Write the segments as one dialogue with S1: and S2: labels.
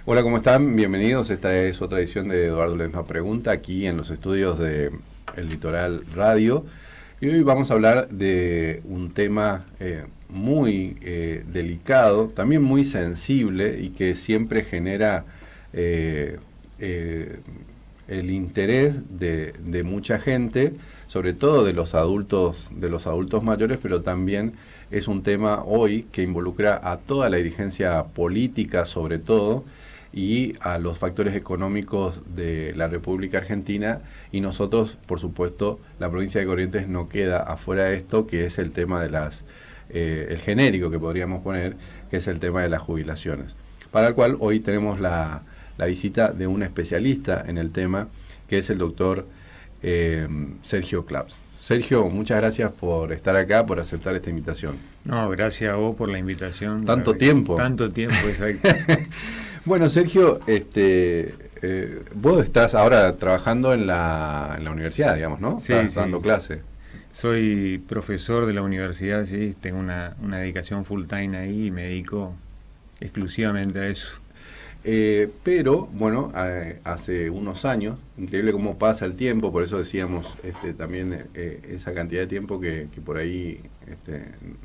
S1: Hola, ¿cómo están? Bienvenidos. Esta es otra edición de Eduardo Ledesma Pregunta, aquí en los estudios de El Litoral Radio. Y hoy vamos a hablar de un tema muy delicado, también muy sensible y que siempre genera eh, eh, el interés de mucha gente, sobre todo de los adultos mayores, pero también es un tema hoy que involucra a toda la dirigencia política, sobre todo, y a los factores económicos de la República Argentina, y nosotros, por supuesto, la provincia de Corrientes no queda afuera de esto, que es el tema de el genérico que podríamos poner, que es el tema de las jubilaciones, para el cual hoy tenemos la visita de un especialista en el tema, que es el doctor Sergio Claps. Sergio, muchas gracias por estar acá, por aceptar esta invitación.
S2: No, gracias a vos por la invitación.
S1: Tanto tiempo.
S2: Tanto tiempo, exacto.
S1: Bueno, Sergio, vos estás ahora trabajando en la universidad, digamos, ¿no?
S2: Sí,
S1: Estás
S2: sí.
S1: dando clase.
S2: Soy profesor de la universidad, sí, tengo una dedicación full time ahí y me dedico exclusivamente a eso.
S1: Pero, bueno, hace unos años, increíble cómo pasa el tiempo, por eso decíamos también esa cantidad de tiempo que por ahí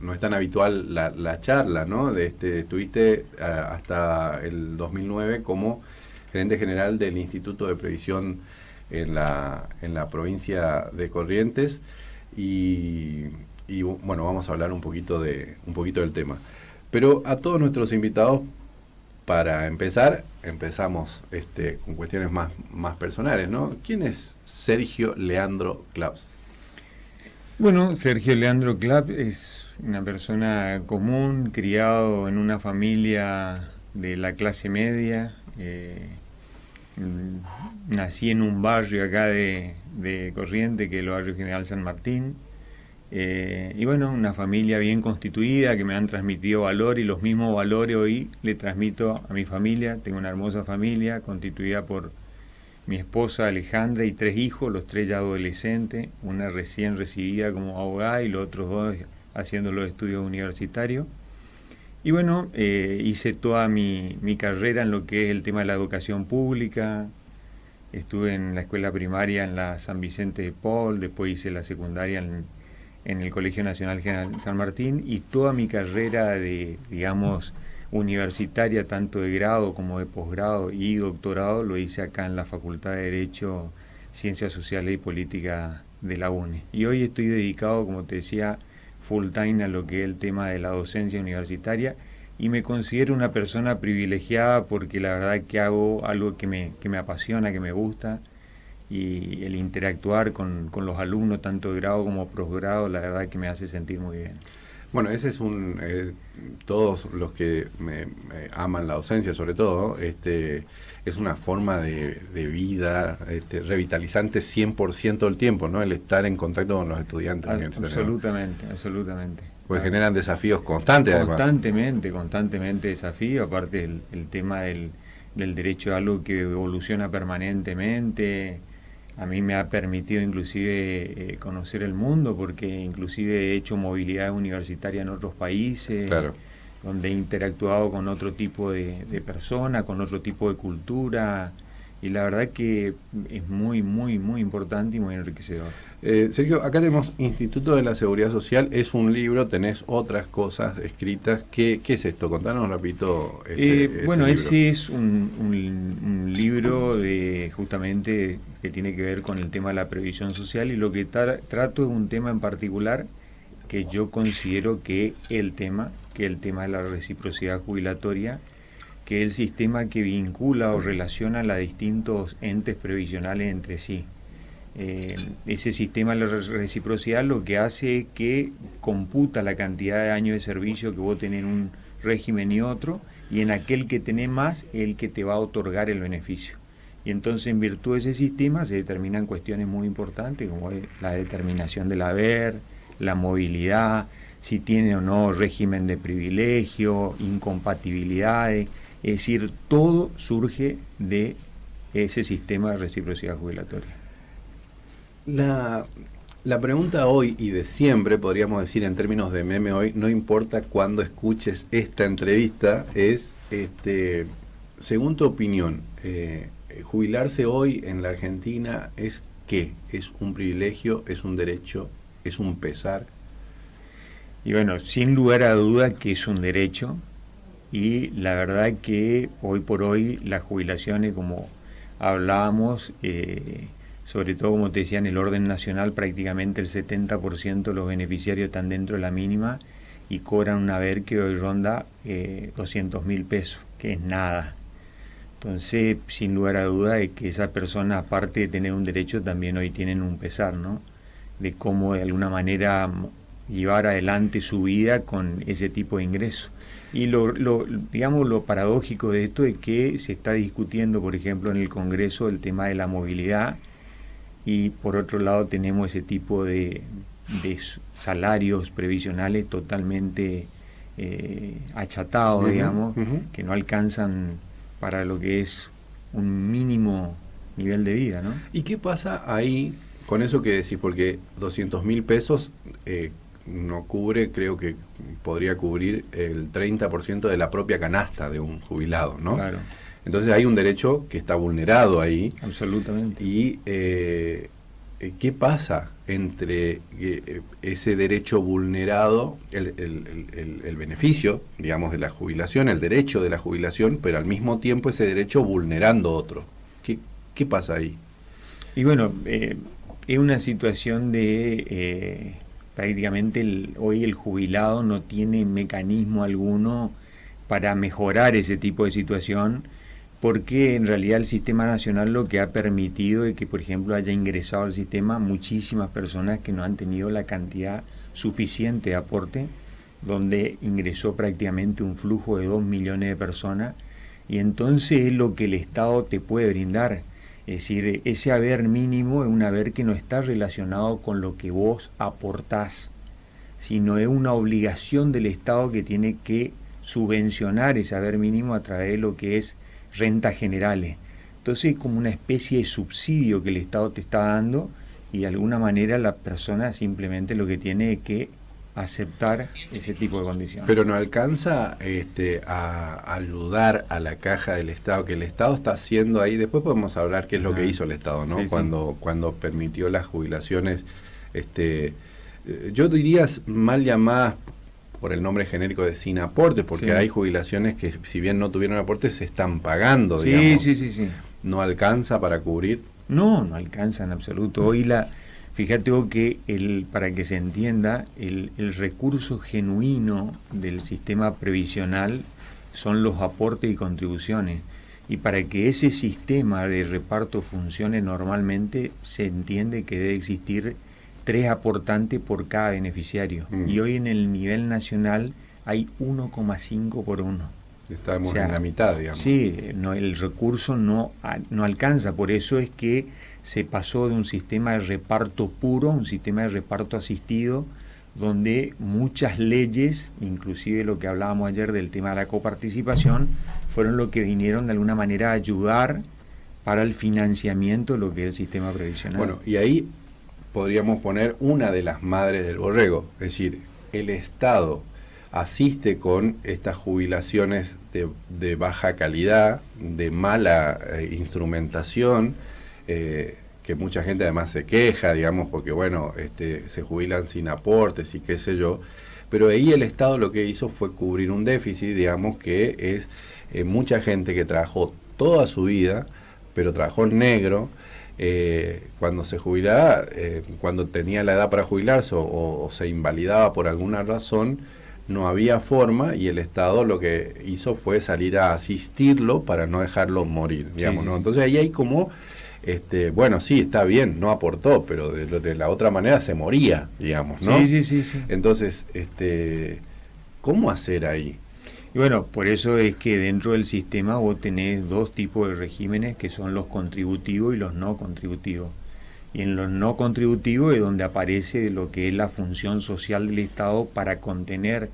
S1: no es tan habitual la charla, ¿no? Estuviste hasta el 2009 como gerente general del Instituto de Previsión en la provincia de Corrientes y bueno, vamos a hablar un poquito del tema. Pero a todos nuestros invitados, para empezar, empezamos con cuestiones más personales, ¿no? ¿Quién es Sergio Leandro Claps?
S2: Bueno, Sergio Leandro Claps es una persona común, criado en una familia de la clase media. Nací en un barrio acá de Corrientes, que es el barrio General San Martín. Y bueno, una familia bien constituida que me han transmitido valores, y los mismos valores hoy le transmito a mi familia. Tengo una hermosa familia constituida por mi esposa Alejandra y 3 hijos, los 3 ya adolescentes, una recién recibida como abogada y los otros 2 haciendo los estudios universitarios. Y bueno, hice toda mi carrera en lo que es el tema de la educación pública. Estuve en la escuela primaria en la San Vicente de Paul, después hice la secundaria en el Colegio Nacional General San Martín, y toda mi carrera universitaria, tanto de grado como de posgrado y doctorado, lo hice acá en la Facultad de Derecho, Ciencias Sociales y Política de la UNE. Y hoy estoy dedicado, como te decía, full time a lo que es el tema de la docencia universitaria, y me considero una persona privilegiada porque la verdad que hago algo que me apasiona, que me gusta, y el interactuar con los alumnos, tanto de grado como posgrado, la verdad que me hace sentir muy bien.
S1: Bueno, ese es todos los que me aman la docencia, sobre todo, es una forma de vida revitalizante 100% del tiempo, ¿no? El estar en contacto con los estudiantes.
S2: Absolutamente, absolutamente.
S1: Pues generan desafíos constantes, además.
S2: Constantemente desafíos, aparte el tema del derecho a algo que evoluciona permanentemente. A mí me ha permitido inclusive conocer el mundo, porque inclusive he hecho movilidad universitaria en otros países,
S1: claro,
S2: donde he interactuado con otro tipo de personas, con otro tipo de cultura, y la verdad que es muy importante y muy enriquecedor.
S1: Sergio, acá tenemos Instituto de la Seguridad Social, es un libro, tenés otras cosas escritas. ¿Qué es esto? Contanos rapidito.
S2: Bueno,
S1: libro.
S2: Ese es un libro justamente que tiene que ver con el tema de la previsión social, y lo que trato es un tema en particular que yo considero que el tema de la reciprocidad jubilatoria, que es el sistema que vincula o relaciona a distintos entes previsionales entre sí. Ese sistema de la reciprocidad lo que hace es que computa la cantidad de años de servicio que vos tenés en un régimen y otro, y en aquel que tenés más, el que te va a otorgar el beneficio. Y entonces, en virtud de ese sistema, se determinan cuestiones muy importantes, como es la determinación del haber, la movilidad, si tiene o no régimen de privilegio, incompatibilidades. Es decir, todo surge de ese sistema de reciprocidad jubilatoria.
S1: La pregunta hoy y de siempre, podríamos decir en términos de meme hoy, no importa cuándo escuches esta entrevista, es según tu opinión, jubilarse hoy en la Argentina ¿es qué? ¿Es un privilegio? ¿Es un derecho? ¿Es un pesar?
S2: Y bueno, sin lugar a duda que es un derecho, y la verdad que hoy por hoy las jubilaciones, como hablábamos, sobre todo como te decía, en el orden nacional prácticamente el 70% de los beneficiarios están dentro de la mínima y cobran un haber que hoy ronda 200.000 pesos, que es nada. Entonces, sin lugar a duda de que esas personas, aparte de tener un derecho, también hoy tienen un pesar, ¿no? De cómo de alguna manera llevar adelante su vida con ese tipo de ingresos. Y digamos, lo paradójico de esto es que se está discutiendo, por ejemplo, en el Congreso el tema de la movilidad, y por otro lado tenemos ese tipo de salarios previsionales totalmente achatados, digamos, que no alcanzan para lo que es un mínimo nivel de vida, ¿no?
S1: ¿Y qué pasa ahí con eso que decís? Porque 200.000 pesos no cubre, creo que podría cubrir el 30% de la propia canasta de un jubilado, ¿no?
S2: Claro.
S1: Entonces hay un derecho que está vulnerado ahí.
S2: Absolutamente.
S1: Y ¿qué pasa entre ese derecho vulnerado, el beneficio, digamos, de la jubilación, el derecho de la jubilación, pero al mismo tiempo ese derecho vulnerando otro? ¿Qué pasa ahí?
S2: Y bueno, es una situación de prácticamente hoy el jubilado no tiene mecanismo alguno para mejorar ese tipo de situación, porque en realidad el sistema nacional lo que ha permitido es que, por ejemplo, haya ingresado al sistema muchísimas personas que no han tenido la cantidad suficiente de aporte, donde ingresó prácticamente un flujo de 2 millones de personas, y entonces es lo que el Estado te puede brindar. Es decir, ese haber mínimo es un haber que no está relacionado con lo que vos aportás, sino es una obligación del Estado que tiene que subvencionar ese haber mínimo a través de lo que es rentas generales. Entonces es como una especie de subsidio que el Estado te está dando, y de alguna manera la persona simplemente lo que tiene es que aceptar ese tipo de condiciones.
S1: Pero no alcanza a ayudar a la caja del Estado, que el Estado está haciendo ahí. Después podemos hablar qué es lo que hizo el Estado, ¿no?
S2: Sí,
S1: cuando permitió las jubilaciones, yo diría mal llamadas por el nombre genérico de sin aporte, porque hay jubilaciones que, si bien no tuvieron aporte, se están pagando, digamos.
S2: Sí.
S1: ¿No alcanza para cubrir?
S2: No alcanza en absoluto. Hoy fíjate vos que para que se entienda, el recurso genuino del sistema previsional son los aportes y contribuciones. Y para que ese sistema de reparto funcione normalmente, se entiende que debe existir 3 aportantes por cada beneficiario. Y hoy en el nivel nacional hay 1,5 por 1.
S1: Estamos en la mitad, digamos.
S2: Sí, el recurso no alcanza. Por eso es que se pasó de un sistema de reparto puro a un sistema de reparto asistido, donde muchas leyes, inclusive lo que hablábamos ayer del tema de la coparticipación, fueron lo que vinieron de alguna manera a ayudar para el financiamiento de lo que es el sistema previsional.
S1: Bueno, y ahí podríamos poner una de las madres del borrego, es decir, el Estado asiste con estas jubilaciones de baja calidad, de mala instrumentación, que mucha gente además se queja, digamos, porque bueno, se jubilan sin aportes y qué sé yo, pero ahí el Estado lo que hizo fue cubrir un déficit, digamos, que es mucha gente que trabajó toda su vida, pero trabajó en negro. Cuando se jubilaba, cuando tenía la edad para jubilarse o se invalidaba por alguna razón, no había forma, y el Estado lo que hizo fue salir a asistirlo para no dejarlo morir, digamos, ¿no? Entonces ahí hay como, bueno, sí, está bien, no aportó, pero de la otra manera se moría, digamos, ¿no?
S2: Sí.
S1: Entonces, ¿cómo hacer ahí?
S2: Y bueno, por eso es que dentro del sistema vos tenés 2 tipos de regímenes, que son los contributivos y los no contributivos. Y en los no contributivos es donde aparece lo que es la función social del Estado para contener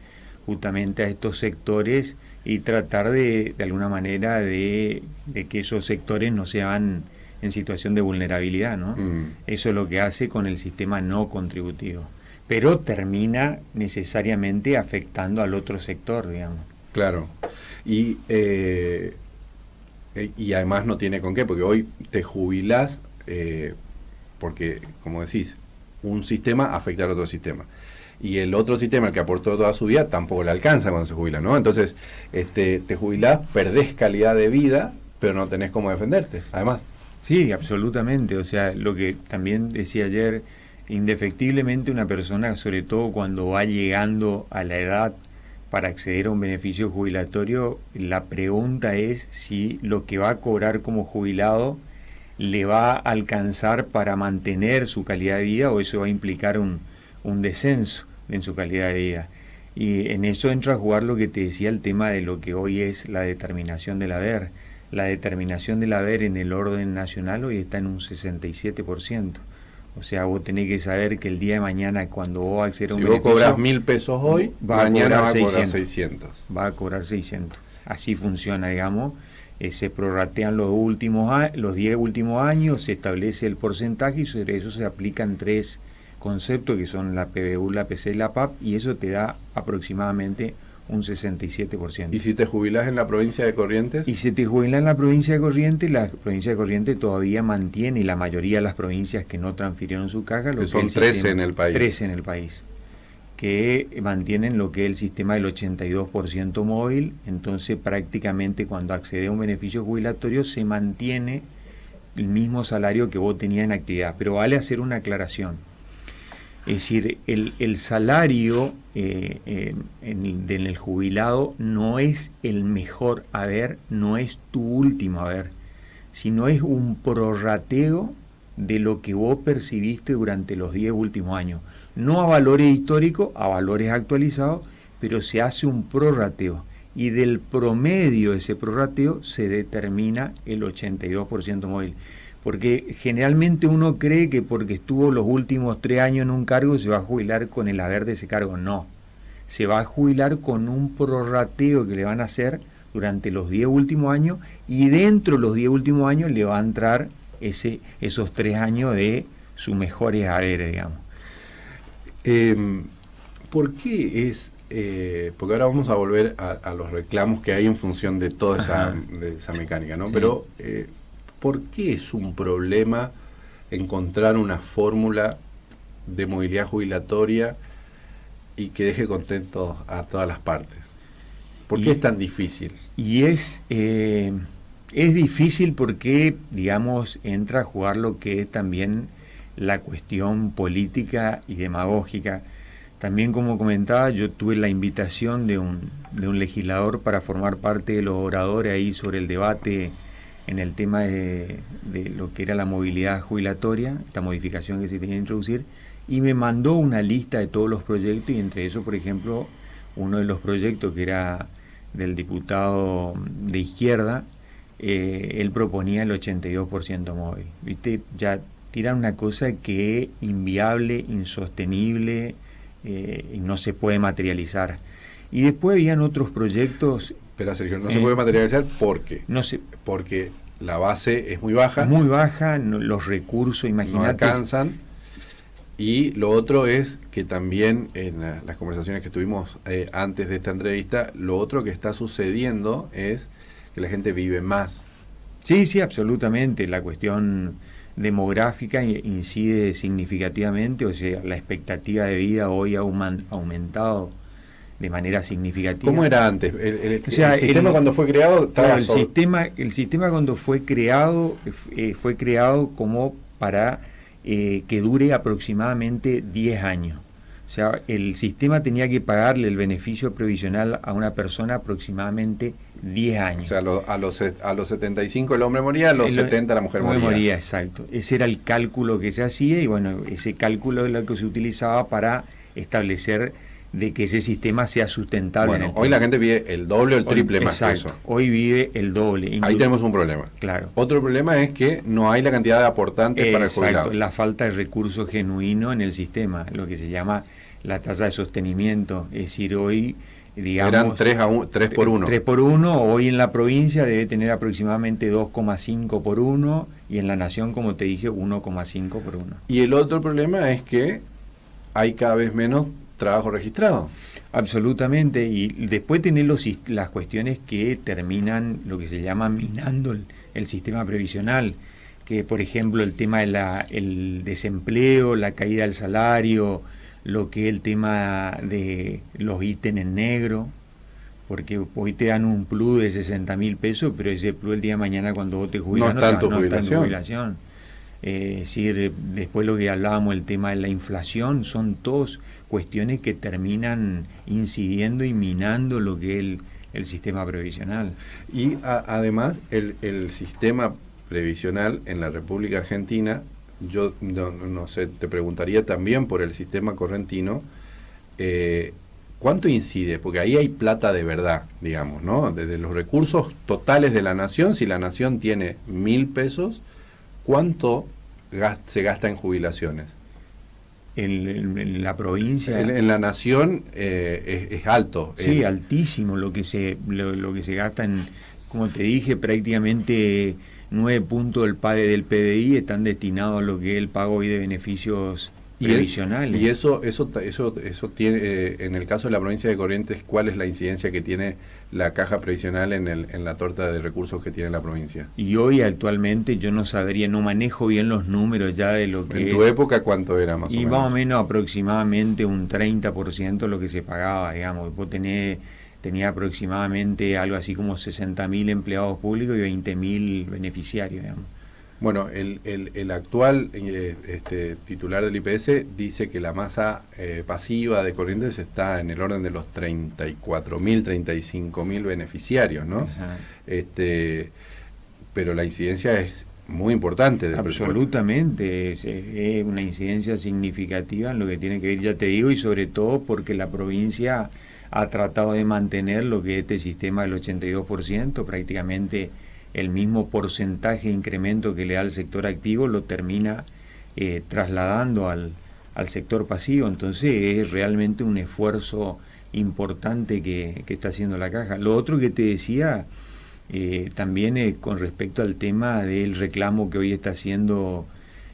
S2: justamente a estos sectores y tratar de alguna manera de que esos sectores no sean en situación de vulnerabilidad, ¿no? Eso es lo que hace con el sistema no contributivo. Pero termina necesariamente afectando al otro sector, digamos.
S1: Claro. Y Y además no tiene con qué, porque hoy te jubilás, porque, como decís, un sistema afecta al otro sistema. Y el otro sistema, el que aportó toda su vida, tampoco le alcanza cuando se jubila, ¿no? Entonces, te jubilás, perdés calidad de vida, pero no tenés cómo defenderte, además.
S2: Sí, absolutamente. O sea, lo que también decía ayer, indefectiblemente una persona, sobre todo cuando va llegando a la edad para acceder a un beneficio jubilatorio, la pregunta es si lo que va a cobrar como jubilado le va a alcanzar para mantener su calidad de vida, o eso va a implicar un descenso en su calidad de vida. Y en eso entra a jugar lo que te decía, el tema de lo que hoy es la determinación del haber. La determinación del haber en el orden nacional hoy está en un 67%. O sea, vos tenés que saber que el día de mañana, cuando vos accedas a un beneficio...
S1: Si vos cobras 1.000 pesos hoy, mañana va a cobrar 600.
S2: Va a cobrar 600. Así funciona, digamos. Se prorratean los 10 últimos años, se establece el porcentaje y sobre eso se aplican 3 conceptos que son la PBU, la PC y la PAP, y eso te da aproximadamente un 67%.
S1: ¿Y si te jubilás en la provincia de Corrientes?
S2: Y si te jubilas en la provincia de Corrientes todavía mantiene, y la mayoría de las provincias que no transfirieron su caja, lo que
S1: son 13 en el país.
S2: 13 en el país, que mantienen lo que es el sistema del 82% móvil. Entonces prácticamente cuando accede a un beneficio jubilatorio se mantiene el mismo salario que vos tenías en actividad. Pero vale hacer una aclaración. Es decir, el salario en el jubilado no es el mejor haber, no es tu último haber, sino es un prorrateo de lo que vos percibiste durante los 10 últimos años. No a valores históricos, a valores actualizados, pero se hace un prorrateo. Y del promedio de ese prorrateo se determina el 82% móvil. Porque generalmente uno cree que porque estuvo los últimos 3 años en un cargo se va a jubilar con el haber de ese cargo. No, se va a jubilar con un prorrateo que le van a hacer durante los 10 últimos años, y dentro de los 10 últimos años le va a entrar esos 3 años de sus mejores haberes, digamos.
S1: ¿Por qué es...? Porque ahora vamos a volver a los reclamos que hay en función de toda esa mecánica, ¿no? Sí. Pero... ¿por qué es un problema encontrar una fórmula de movilidad jubilatoria y que deje contentos a todas las partes? ¿Por qué es tan difícil?
S2: Y es difícil porque, digamos, entra a jugar lo que es también la cuestión política y demagógica. También, como comentaba, yo tuve la invitación de un legislador para formar parte de los oradores ahí sobre el debate en el tema de lo que era la movilidad jubilatoria, esta modificación que se tenía que introducir, y me mandó una lista de todos los proyectos, y entre eso, por ejemplo, uno de los proyectos que era del diputado de izquierda, él proponía el 82% móvil. ¿Viste? Ya tiran una cosa que es inviable, insostenible, y no se puede materializar. Y después habían otros proyectos...
S1: Pero Sergio, no se puede materializar porque la base es muy baja.
S2: Muy baja, los recursos, imagínate.
S1: No alcanzan. Y lo otro es que también en las conversaciones que tuvimos antes de esta entrevista, lo otro que está sucediendo es que la gente vive más.
S2: Sí, absolutamente. La cuestión demográfica incide significativamente, o sea, la expectativa de vida hoy ha aumentado de manera significativa.
S1: ¿Cómo era antes? El sistema cuando fue creado...
S2: Claro, el sistema cuando fue creado como para que dure aproximadamente 10 años. O sea, el sistema tenía que pagarle el beneficio previsional a una persona aproximadamente 10 años.
S1: O sea, a los 75 el hombre moría, a los 70 la mujer moría.
S2: Exacto. Ese era el cálculo que se hacía, y bueno, ese cálculo es lo que se utilizaba para establecer de que ese sistema sea sustentable.
S1: Bueno, hoy la gente vive el doble o el triple más que eso.
S2: Hoy vive el doble.
S1: Ahí tenemos un problema.
S2: Claro.
S1: Otro problema es que no hay la cantidad de aportantes para el jubilado.
S2: La falta de recursos genuinos en el sistema, lo que se llama la tasa de sostenimiento. Es decir, hoy, digamos...
S1: Eran 3 por 1.
S2: 3 por 1, hoy en la provincia debe tener aproximadamente 2,5 por 1, y en la nación, como te dije, 1,5 por 1.
S1: Y el otro problema es que hay cada vez menos trabajo registrado.
S2: Absolutamente, y después tener las cuestiones que terminan lo que se llama minando el sistema previsional, que por ejemplo el tema el desempleo, la caída del salario, lo que es el tema de los ítems en negro, porque hoy te dan un plus de 60.000 pesos, pero ese plus el día de mañana cuando vos te jubilas
S1: no está en tu
S2: jubilación. Después lo que hablábamos, el tema de la inflación, son todas cuestiones que terminan incidiendo y minando lo que es el sistema previsional.
S1: Y además el sistema previsional en la República Argentina, yo no sé, te preguntaría también por el sistema correntino, ¿cuánto incide? Porque ahí hay plata de verdad, digamos, ¿no? Desde los recursos totales de la nación, si la nación tiene 1.000 pesos, ¿cuánto se gasta en jubilaciones?
S2: En la provincia.
S1: En la nación es alto.
S2: Sí, altísimo lo que se gasta en, como te dije, prácticamente 9 puntos del PBI están destinados a lo que es el pago hoy de beneficios previsionales.
S1: Y eso tiene, en el caso de la provincia de Corrientes, ¿cuál es la incidencia que tiene la caja previsional en la torta de recursos que tiene la provincia?
S2: Y hoy actualmente yo no sabría, no manejo bien los números ya de lo que
S1: ¿En tu época cuánto era más o menos?
S2: Y más o menos aproximadamente un 30% de lo que se pagaba, digamos. Vos tenía aproximadamente algo así como 60.000 empleados públicos y 20.000 beneficiarios, digamos.
S1: Bueno, el actual titular del IPS dice que la masa pasiva de Corrientes está en el orden de los 34.000, 35.000 beneficiarios, ¿no?
S2: Ajá.
S1: Pero la incidencia es muy importante.
S2: Absolutamente, es una incidencia significativa en lo que tiene que ver, ya te digo, y sobre todo porque la provincia ha tratado de mantener lo que es este sistema del 82%, prácticamente el mismo porcentaje de incremento que le da al sector activo lo termina trasladando al sector pasivo. Entonces es realmente un esfuerzo importante que está haciendo la caja. Lo otro que te decía también con respecto al tema del reclamo que hoy está haciendo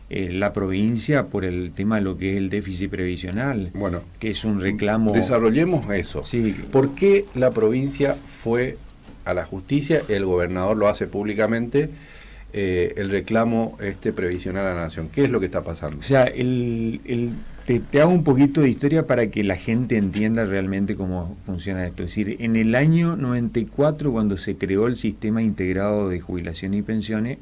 S2: la provincia por el tema de lo que es el déficit previsional,
S1: bueno,
S2: que es un reclamo.
S1: Desarrollemos eso.
S2: Sí.
S1: ¿Por qué la provincia fue a la justicia? El gobernador lo hace públicamente, el reclamo previsional a la nación. ¿Qué es lo que está pasando?
S2: O sea, te hago un poquito de historia para que la gente entienda realmente cómo funciona esto. Es decir, en el año 94, cuando se creó el sistema integrado de jubilación y pensiones,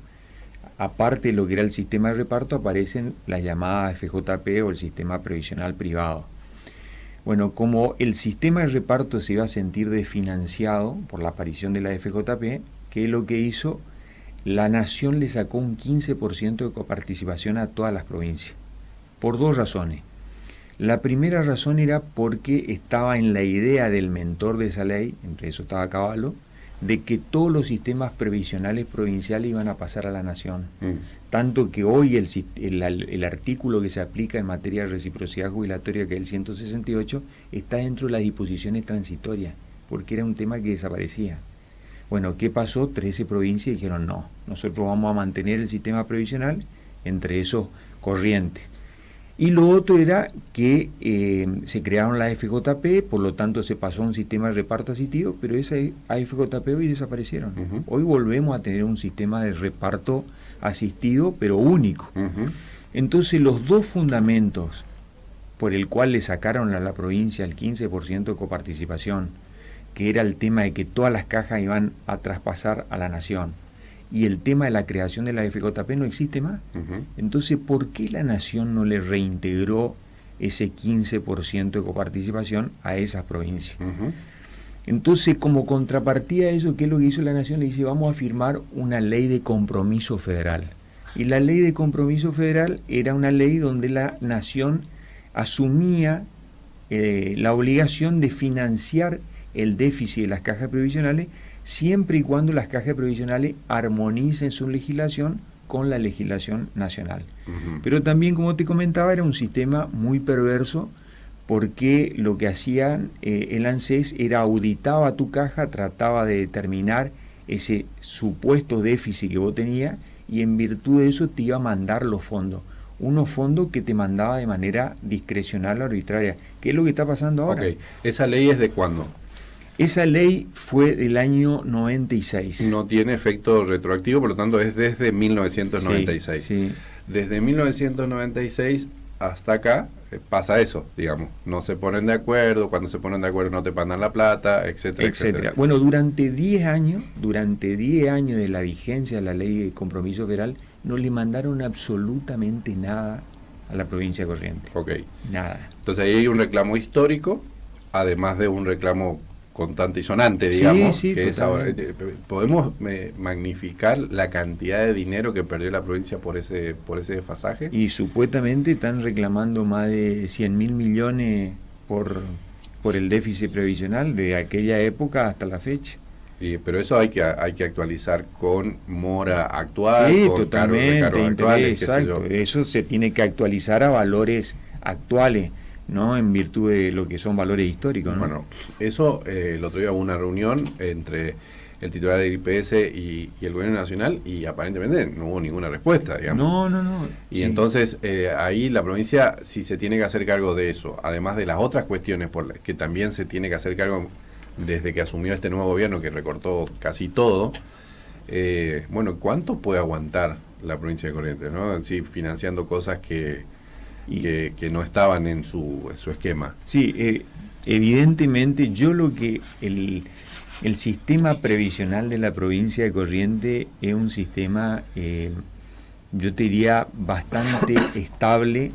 S2: aparte de lo que era el sistema de reparto, aparecen las llamadas FJP o el sistema previsional privado. Bueno, como el sistema de reparto se iba a sentir desfinanciado por la aparición de la FJP, ¿qué es lo que hizo? La nación le sacó un 15% de coparticipación a todas las provincias, por dos razones. La primera razón era porque estaba en la idea del mentor de esa ley, entre eso estaba Cavallo, de que todos los sistemas previsionales provinciales iban a pasar a la nación. Tanto que hoy el artículo que se aplica en materia de reciprocidad jubilatoria, que es el 168, está dentro de las disposiciones transitorias, porque era un tema que desaparecía. Bueno, ¿qué pasó? 13 provincias dijeron no, nosotros vamos a mantener el sistema previsional, entre esos Corrientes. Y lo otro era que se crearon las FJP, por lo tanto se pasó a un sistema de reparto asistido, pero esas AFJP hoy desaparecieron. Hoy volvemos a tener un sistema de reparto asistido, pero único. Entonces los dos fundamentos por el cual le sacaron a la provincia el 15% de coparticipación, que era el tema de que todas las cajas iban a traspasar a la nación, y el tema de la creación de la FJP no existe más. Entonces, ¿por qué la nación no le reintegró ese 15% de coparticipación a esas provincias? Entonces, como contrapartida de eso, ¿qué es lo que hizo la nación? Le dice, vamos a firmar una ley de compromiso federal. Y la ley de compromiso federal era una ley donde la nación asumía la obligación de financiar el déficit de las cajas previsionales siempre y cuando las cajas previsionales armonicen su legislación con la legislación nacional. Pero también, como te comentaba, era un sistema muy perverso, porque lo que hacían el ANSES era auditaba tu caja, trataba de determinar ese supuesto déficit que vos tenías, y en virtud de eso te iba a mandar los fondos. unos fondos que te mandaba de manera discrecional o arbitraria. ¿Qué es lo que está pasando ahora?
S1: Ok, ¿esa ley es de cuándo?
S2: Esa ley fue del año 96.
S1: No tiene efecto retroactivo, por lo tanto es desde 1996.
S2: Sí, sí.
S1: Desde 1996 hasta acá pasa eso, digamos. No se ponen de acuerdo, cuando se ponen de acuerdo no te mandan la plata, etcétera, etcétera.
S2: Bueno, durante 10 años de la vigencia de la ley de compromiso federal, no le mandaron absolutamente nada a la provincia de Corrientes.
S1: Ok.
S2: Nada.
S1: Entonces ahí hay un reclamo histórico, además de un reclamo contante y sonante, digamos,
S2: Sí,
S1: que es ahora. ¿Podemos magnificar la cantidad de dinero que perdió la provincia por ese desfasaje?
S2: Y supuestamente están reclamando más de 100.000 millones por el déficit previsional de aquella época hasta la fecha.
S1: Pero eso hay que actualizar con mora actual,
S2: Sí,
S1: con
S2: totalmente,
S1: cargos actuales,
S2: exacto. Eso se tiene que actualizar a valores actuales, ¿no? En virtud de lo que son valores históricos, ¿no?
S1: Bueno, eso el otro día hubo una reunión entre el titular del IPS y el gobierno nacional y aparentemente no hubo ninguna respuesta, digamos.
S2: No.
S1: Y entonces ahí la provincia sí se tiene que hacer cargo de eso, además de las otras cuestiones por las que también se tiene que hacer cargo desde que asumió este nuevo gobierno que recortó casi todo. Bueno, ¿cuánto puede aguantar la provincia de Corrientes, ¿no? Sí, financiando cosas que no estaban en su esquema.
S2: Sí, evidentemente yo lo que el sistema previsional de la provincia de Corrientes es un sistema, yo te diría, bastante estable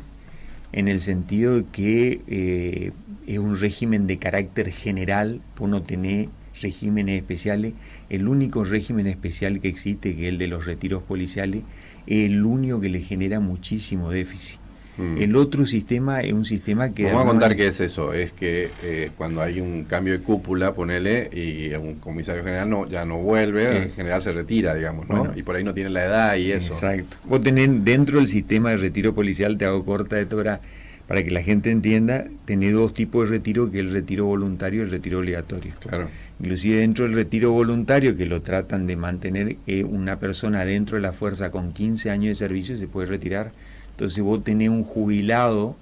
S2: en el sentido de que es un régimen de carácter general, por no tener regímenes especiales. El único régimen especial que existe, que es el de los retiros policiales, es el único que le genera muchísimo déficit. El otro sistema es un sistema que...
S1: Vamos a contar qué es eso. Es que cuando hay un cambio de cúpula, ponele, y un comisario general ya no vuelve, en general se retira, digamos, ¿no? Bueno, y por ahí no tiene la edad y eso.
S2: Exacto. Vos tenés dentro del sistema de retiro policial, te hago corta de tora, para que la gente entienda, tenés dos tipos de retiro, que es el retiro voluntario y el retiro obligatorio.
S1: Claro.
S2: Inclusive dentro del retiro voluntario, que lo tratan de mantener, una persona dentro de la fuerza con 15 años de servicio se puede retirar. Entonces vos tenés un jubilado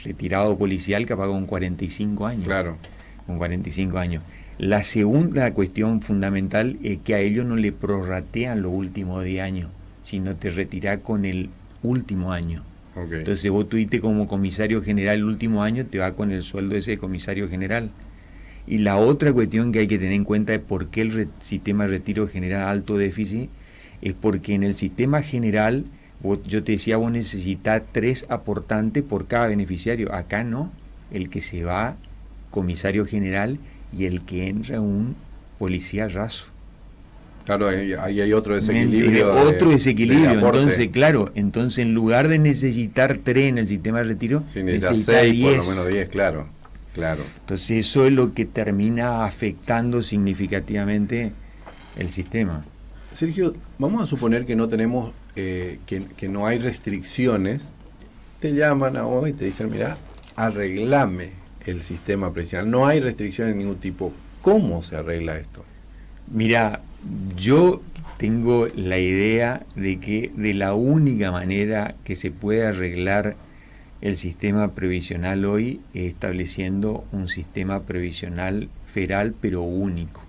S2: retirado policial que paga con 45 años.
S1: Claro.
S2: Con 45 años. La segunda cuestión fundamental es que a ellos no le prorratean los últimos 10 años, sino te retirás con el último año.
S1: Okay.
S2: Entonces vos tuviste como comisario general el último año, te va con el sueldo ese de comisario general. Y la otra cuestión que hay que tener en cuenta es por qué el sistema de retiro genera alto déficit, es porque en el sistema general, yo te decía, vos necesitas 3 aportantes por cada beneficiario. Acá no, el que se va, comisario general, y el que entra, un policía raso.
S1: Claro, ahí hay otro desequilibrio.
S2: Entonces, claro, en lugar de necesitar 3 en el sistema de retiro,
S1: sí, necesita 6, 10. Por lo menos 10, claro.
S2: Entonces eso es lo que termina afectando significativamente el sistema.
S1: Sergio, vamos a suponer que no tenemos, que no hay restricciones. Te llaman a vos y te dicen, mira, arreglame el sistema previsional. No hay restricciones de ningún tipo. ¿Cómo se arregla esto?
S2: Mira, yo tengo la idea de que de la única manera que se puede arreglar el sistema previsional hoy es estableciendo un sistema previsional federal pero único,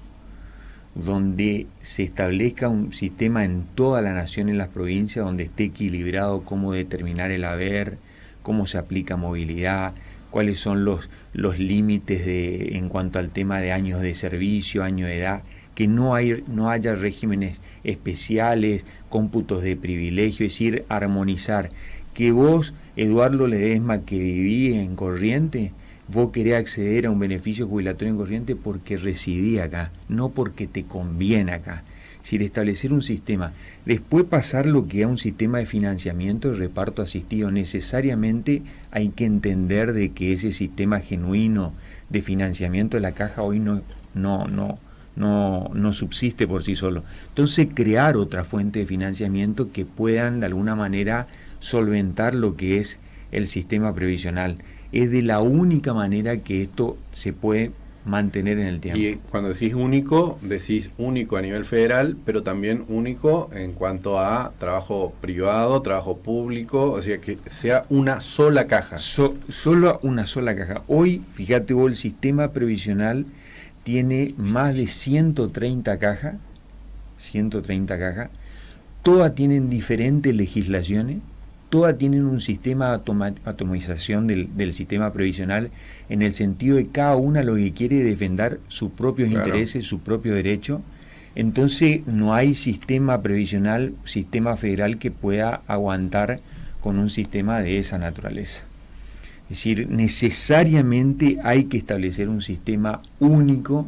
S2: donde se establezca un sistema en toda la nación, en las provincias, donde esté equilibrado cómo determinar el haber, cómo se aplica movilidad, cuáles son los límites en cuanto al tema de años de servicio, años de edad, que no haya regímenes especiales, cómputos de privilegio, es decir, armonizar. Que vos, Eduardo Ledesma, que vivís en Corrientes, vos querés acceder a un beneficio jubilatorio en Corrientes porque residí acá, no porque te conviene acá. Es decir, establecer un sistema. Después pasar lo que es un sistema de financiamiento y reparto asistido. Necesariamente hay que entender de que ese sistema genuino de financiamiento de la caja hoy no subsiste por sí solo. Entonces crear otra fuente de financiamiento que puedan de alguna manera solventar lo que es el sistema previsional. Es de la única manera que esto se puede mantener en el tiempo.
S1: Y cuando decís único a nivel federal, pero también único en cuanto a trabajo privado, trabajo público, o sea, que sea una sola caja.
S2: Solo una sola caja. Hoy, fíjate vos, el sistema previsional tiene más de 130 cajas, todas tienen diferentes legislaciones, todas tienen un sistema de atomización del sistema previsional, en el sentido de cada una lo que quiere defender sus propios intereses, su propio derecho. Entonces no hay sistema previsional, sistema federal que pueda aguantar con un sistema de esa naturaleza. Es decir, necesariamente hay que establecer un sistema único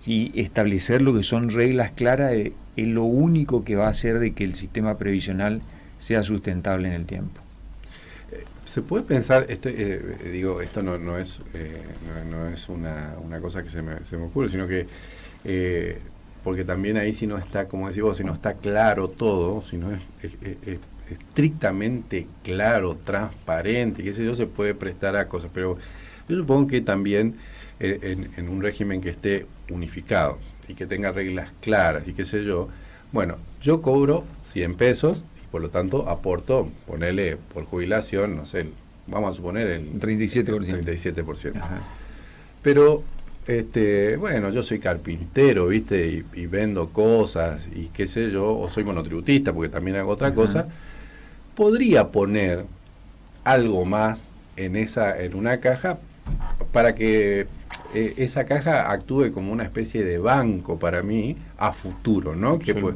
S2: y establecer lo que son reglas claras es lo único que va a hacer de que el sistema previsional sea sustentable en el tiempo.
S1: Se puede pensar, esto no es una cosa que se me ocurre, sino que porque también ahí si no está, como decís vos, si no está claro todo, si no es estrictamente claro, transparente, qué sé yo, se puede prestar a cosas, pero yo supongo que también en un régimen que esté unificado y que tenga reglas claras y qué sé yo, bueno, yo cobro 100 pesos, por lo tanto aporto, ponele por jubilación, no sé, vamos a suponer el 37%. Ajá. Pero, bueno, yo soy carpintero, ¿viste? Y vendo cosas y qué sé yo, o soy monotributista porque también hago otra cosa, podría poner algo más en una caja para que esa caja actúe como una especie de banco para mí a futuro, ¿no? Que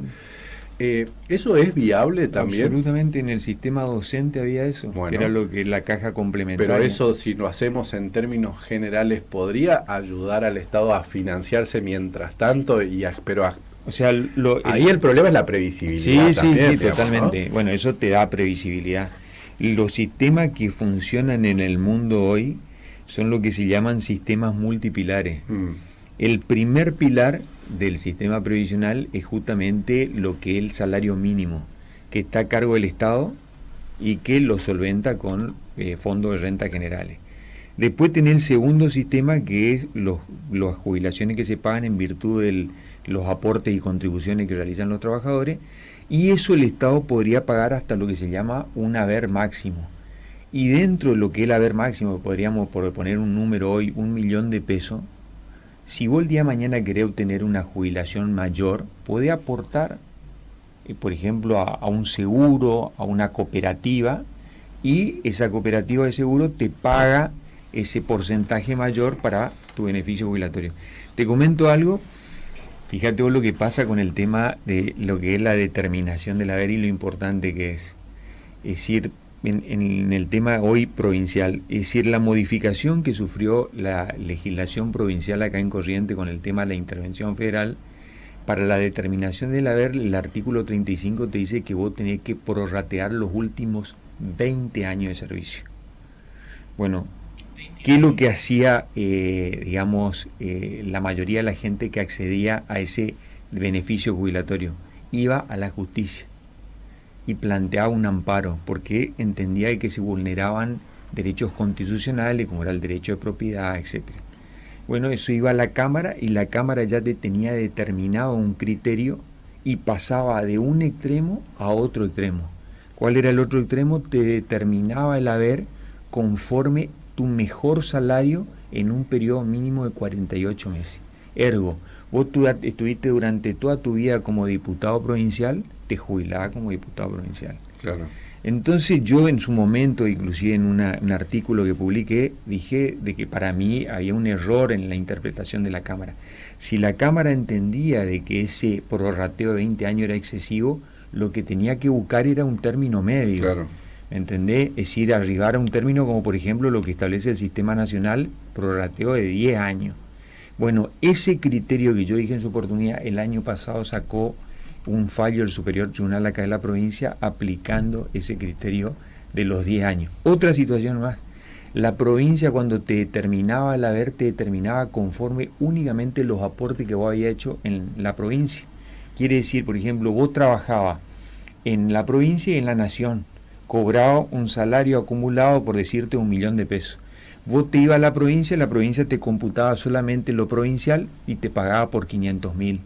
S1: ¿eso es viable también?
S2: Absolutamente, en el sistema docente había eso, bueno, que era lo que la caja complementaria.
S1: Pero eso, si lo hacemos en términos generales, ¿podría ayudar al Estado a financiarse mientras tanto?
S2: O sea,
S1: ahí el problema es la previsibilidad.
S2: Sí, también, sí, digamos, totalmente. ¿No? Bueno, eso te da previsibilidad. Los sistemas que funcionan en el mundo hoy son lo que se llaman sistemas multipilares. El primer pilar del sistema previsional es justamente lo que es el salario mínimo, que está a cargo del Estado y que lo solventa con fondos de renta generales. Después tenés el segundo sistema, que es las jubilaciones que se pagan en virtud de los aportes y contribuciones que realizan los trabajadores, y eso el Estado podría pagar hasta lo que se llama un haber máximo. Y dentro de lo que es el haber máximo, podríamos, por poner un número hoy, 1.000.000 de pesos. Si vos el día de mañana querés obtener una jubilación mayor, podés aportar, por ejemplo, a un seguro, a una cooperativa, y esa cooperativa de seguro te paga ese porcentaje mayor para tu beneficio jubilatorio. Te comento algo, fíjate vos lo que pasa con el tema de lo que es la determinación del haber y lo importante que es. Es decir, en el tema hoy provincial, es decir, la modificación que sufrió la legislación provincial acá en Corrientes con el tema de la intervención federal, para la determinación del haber, el artículo 35 te dice que vos tenés que prorratear los últimos 20 años de servicio. Bueno, ¿qué es lo que hacía, la mayoría de la gente que accedía a ese beneficio jubilatorio? Iba a la justicia y planteaba un amparo, porque entendía que se vulneraban derechos constitucionales, como era el derecho de propiedad, etcétera. Bueno, eso iba a la Cámara y la Cámara ya tenía determinado un criterio y pasaba de un extremo a otro extremo. ¿Cuál era el otro extremo? Te determinaba el haber conforme tu mejor salario en un periodo mínimo de 48 meses. Ergo, vos estuviste durante toda tu vida como diputado provincial, te jubilaba como diputado provincial.
S1: Claro.
S2: Entonces yo en su momento, inclusive en un artículo que publiqué, dije de que para mí había un error en la interpretación de la Cámara. Si la Cámara entendía de que ese prorrateo de 20 años era excesivo, lo que tenía que buscar era un término medio.
S1: Claro.
S2: ¿Entendés? Es decir, arribar a un término como por ejemplo lo que establece el Sistema Nacional, prorrateo de 10 años. Bueno, ese criterio que yo dije en su oportunidad, el año pasado sacó un fallo del Superior Tribunal acá de la provincia aplicando ese criterio de los 10 años. Otra situación más, la provincia cuando te determinaba el haber, te determinaba conforme únicamente los aportes que vos habías hecho en la provincia. Quiere decir, por ejemplo, vos trabajabas en la provincia y en la nación, cobraba un salario acumulado, por decirte, 1.000.000 de pesos. Vos te ibas a la provincia te computaba solamente lo provincial y te pagaba por 500.000.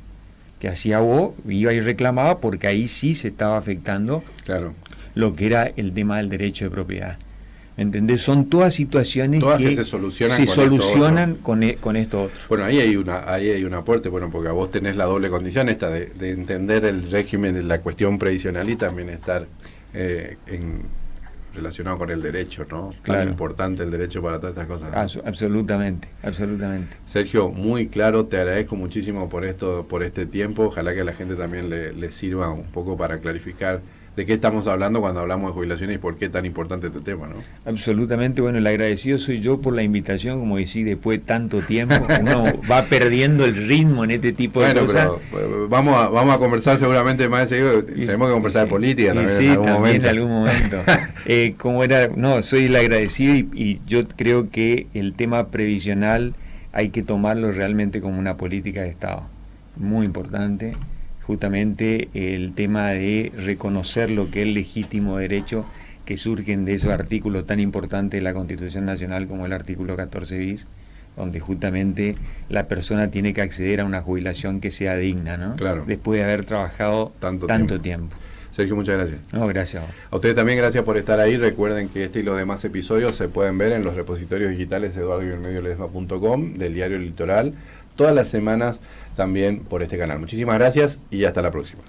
S2: Que hacía vos, iba y reclamaba porque ahí sí se estaba afectando
S1: Claro.
S2: lo que era el tema del derecho de propiedad. ¿Me entendés? Son todas situaciones
S1: que
S2: se
S1: solucionan
S2: con esto otro.
S1: Bueno, ahí hay un aporte, bueno, porque vos tenés la doble condición esta de entender el régimen de la cuestión previsional y también estar relacionado con el derecho, ¿no?
S2: Claro.
S1: Tan importante el derecho para todas estas cosas, ¿no?
S2: Absolutamente.
S1: Sergio, muy claro, te agradezco muchísimo por este tiempo. Ojalá que a la gente también le sirva un poco para clarificar de qué estamos hablando cuando hablamos de jubilaciones y por qué es tan importante este tema, ¿no?
S2: Absolutamente, bueno, el agradecido soy yo por la invitación, como decís, después de tanto tiempo, uno va perdiendo el ritmo en este tipo de cosas.
S1: Pero vamos a conversar seguramente más seguido, tenemos que conversar de política también en algún momento.
S2: Soy el agradecido y yo creo que el tema previsional hay que tomarlo realmente como una política de Estado, muy importante. Justamente el tema de reconocer lo que es el legítimo derecho que surgen de esos artículos tan importantes de la Constitución Nacional como el artículo 14 bis, donde justamente la persona tiene que acceder a una jubilación que sea digna, ¿no?
S1: Claro.
S2: Después de haber trabajado tanto tiempo.
S1: Sergio, muchas gracias.
S2: No, gracias.
S1: A ustedes también gracias por estar ahí. Recuerden que este y los demás episodios se pueden ver en los repositorios digitales eduardo-ledesma.com del diario El Litoral, todas las semanas también por este canal. Muchísimas gracias y hasta la próxima.